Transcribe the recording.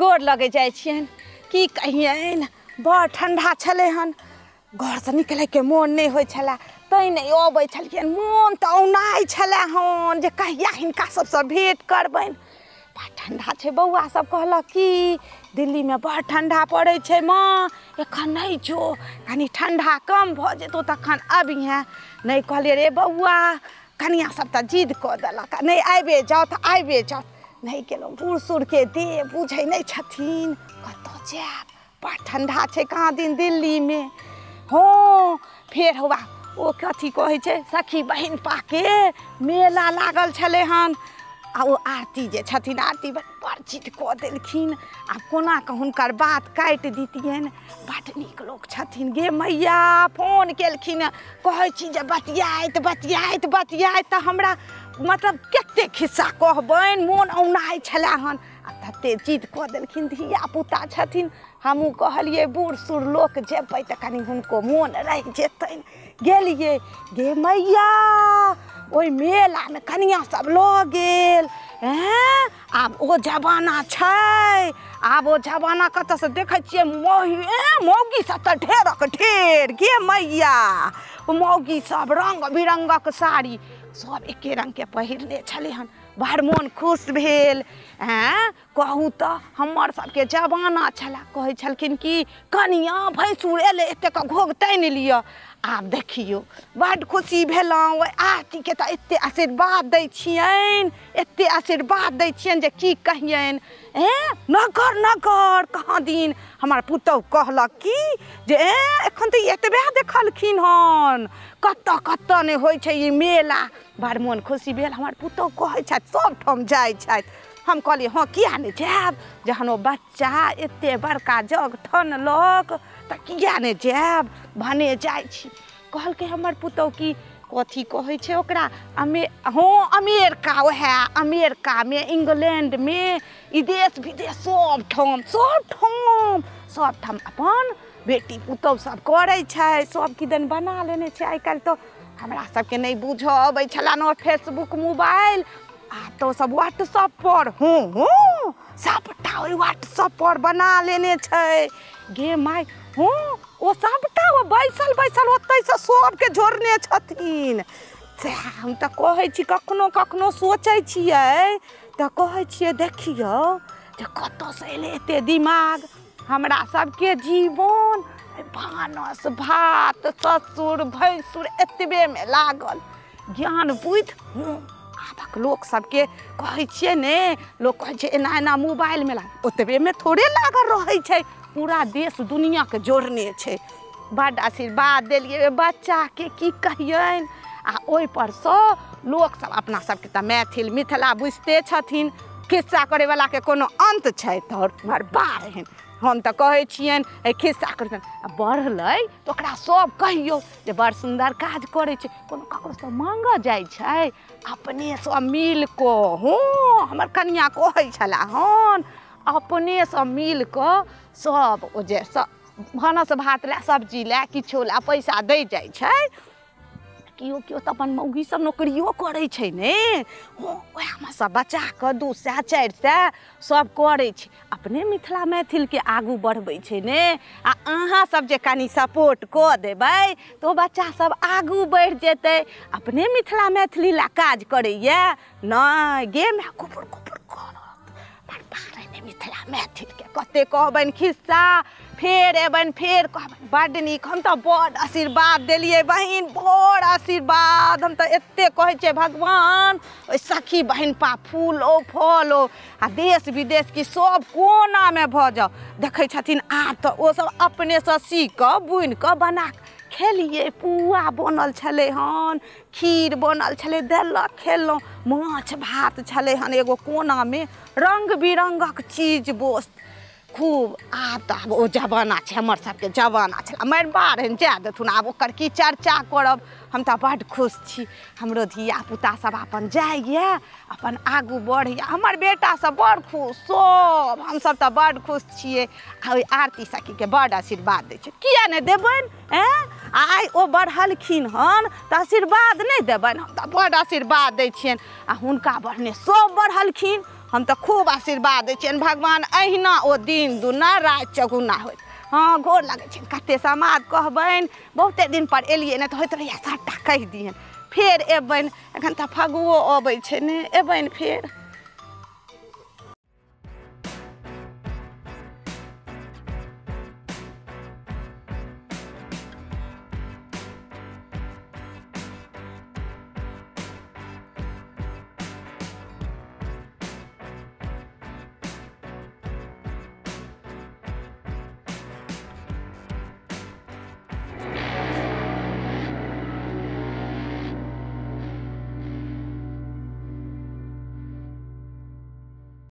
गोर लगे जाय छियन की कहियन बड़ ठंडा छले हन घर से निकले के मोन नहीं होय छला तै नहीं अबै छलियन मोन त औनाइ छला हन जे कहिया हिनका सबसे भेंट करबैन बड़ ठंडा छे बौआ सब कहलक कि दिल्ली में बड़ ठंडा पड़े छे माँ एखन नहीं जो कनी ठंडा कम भ जेतो तखन अबिहे नहीं कहलिए रे बौआ कनिया सब त जिद क देलक नहीं आबे जाओ त आबे जाओ नहीं गेलो बूढ़ सूढ़ के दे बुझे नहीं छथिन कतो जाब बड़ ठंडा छे कहाँ दिन दिल्ली में हो फिर हुआ ओ कथी कहे छे सखी बहिन पाके मेला लागल छले हन आ ओ आरती जे छथिन आरती बड़ जिद क देलखिन आ कोना के हुनकर बात काटि दितियन बड़ नीक लोक छथिन गे मैया फोन केलखिन कहै छी जे बतियाइत बतियाइत बतियाइत त हमरा मतलब केते खिस्सा कहबैन मोन औनाइ छला हन आ तते जिद क देलखिन धिया पुता छथिन हमहू कहलिए बूढ़ सूढ़ लोक जेबै त कनी हुनको मोन रहि जेतैन गेलिए गे मैया ओइ मेला में कनिया सब ल गेल आब ओ जमाना छै आब ओ जमाना कत से देखे छिए मौगी सब त ढेरक ढेर गे मैया मौगी सब रंग बिरंगक साड़ी सब एके रंग के पहिरने छले हन बड़ मोन खुश भेल कहू त हमर सबके जमाना छला कहै छलखिन कि कनिया भैंसुर एले एते घोग तानि लिअ आब देखियो बड़ खुशी भेलौं आरती के त एते आशीर्वाद दै छियन एते आशीर्वाद दै छियन जे की कहियन नगर नगर कहाँ दिन हमार पुतौ कहलक कि जे एखन त एतबे देखलखिन हन कत कत ने होय छै ई मेला बड़ मोन खुशी भेल हमार पुतौ कहै छथि सब ठाम जाइ छथि हम कहलिए हाँ किया नहीं जाब जहन ओ बच्चा एते बड़का जग ठनलक त किया नहीं जाब भने जाइ छी कहलके हमर पुतौ की कथी कहै छै ओकरा अमेरिका ओहे अमेरिका में इंग्लैंड में ई देश विदेश सब ठाम अपन बेटी पुतौ सब करे छै सब किदन बना लेने छै आइ काल्हि तो हमरा सबके नहीं बुझ अबै छला न फेसबुक मोबाइल आ तो सब व्हाट्सएप पर सबटा ओइ व्हाट्सएप पर बना लेने छै गे माय ओ सबटा ओ बैसल बैसल ओतै से सबके जोड़ने छथिन से हम त कहै छी कखनो कखनो सोचै छियै त कहै छियै देखियो जे कत से एले एते दिमाग हमरा सबके जीवन भानस भात ससुर भैंसुर एतबे में लागल ज्ञान बुद्धि आबक लोक सबके कहै छियै ने लोक कहै छै एना एना मोबाइल में लाग ओतबे में थोड़े लागल रहै छै पूरा देश दुनिया के जोड़ने छै बड़ आशीर्वाद देलिए बच्चा के की कहियन आ ओइ पर सँ लोक सब अपना सबके त मैथिल मिथिला बुझते छथिन खिस्सा करे वाला के कोनो अंत छै तोर हमर बार एहन हम त कहै छियन खिस्सा करतन बढ़लै त ओकरा सब कहियो जे बड़ सुंदर काज करे छै कोनो ककरो से मांग जाइ छै अपने सब मिल को हमर कन्या कहै छला हन अपने सब मिल को सब ओ जे भानस भात ला सब्जी ला किछो ला पैसा दै जाइ छै कियो कियो त अपन मौगी सब नौकरियो करे छै ने ओहा में सब बच्चा के 200 400 सब करे छै अपने मिथिला मैथिल के आगू बढ़बै छै ने आ अहाँ सब जे कनी सपोर्ट क देबै तो बच्चा सब आगू बढ़ जेतै अपने मिथिला मैथिली ला काज करैया नै गे मै कुपुर कुपुर करत बड़ ने मिथिला मैथिल के कते कहबैन खिस्सा फेर एबन फेर कहबैन बड़ नीक हम त बड़ आशीर्वाद देलिए बहिन बड़ आशीर्वाद हम त एते कहै छै भगवान ओइ सखी बहिन पा फूलो फलो आ देश विदेश की सब कोना में भ जाओ देखै छथिन आब त ओ सब अपने से सीख क बुन क बना खेलिए पुआ बनल छले हन खीर बनल छले देलक खेलौं माछ भात छले हन एगो कोना में रंग बिरंगक चीज वस्तु खूब आब त ओ जमाना छै हमर सबके जमाना छै हमर बार हन जा देथुन आब ओकर की चर्चा करब हम त बड़ खुश छी हमरो धिया पुता सब अपन जाइए अपन आगू बढ़िया हमर बेटा सब बड़ खुश सब हम सब त बड़ खुश छिए आ ओइ आरती सखी के बड़ आशीर्वाद दै छै किया ने देबन आइ ओ बढ़लखिन हन त आशीर्वाद नहीं देबन हम त बड़ आशीर्वाद दै छियन आ हुनका बढ़ने सब बढ़लखिन हम तऽ खूब आशीर्वाद दै छियनि भगवान अहिना ओ दिन दुना राति चौगुना होइत हाँ गोर लागै छियनि कते समाद कहबनि बहुते दिन पर एलियै ने तऽ होइत रहैया सबटा कहि दियनि फेर एबनि एखन तऽ फगुओ अबै छै ने एबनि फेर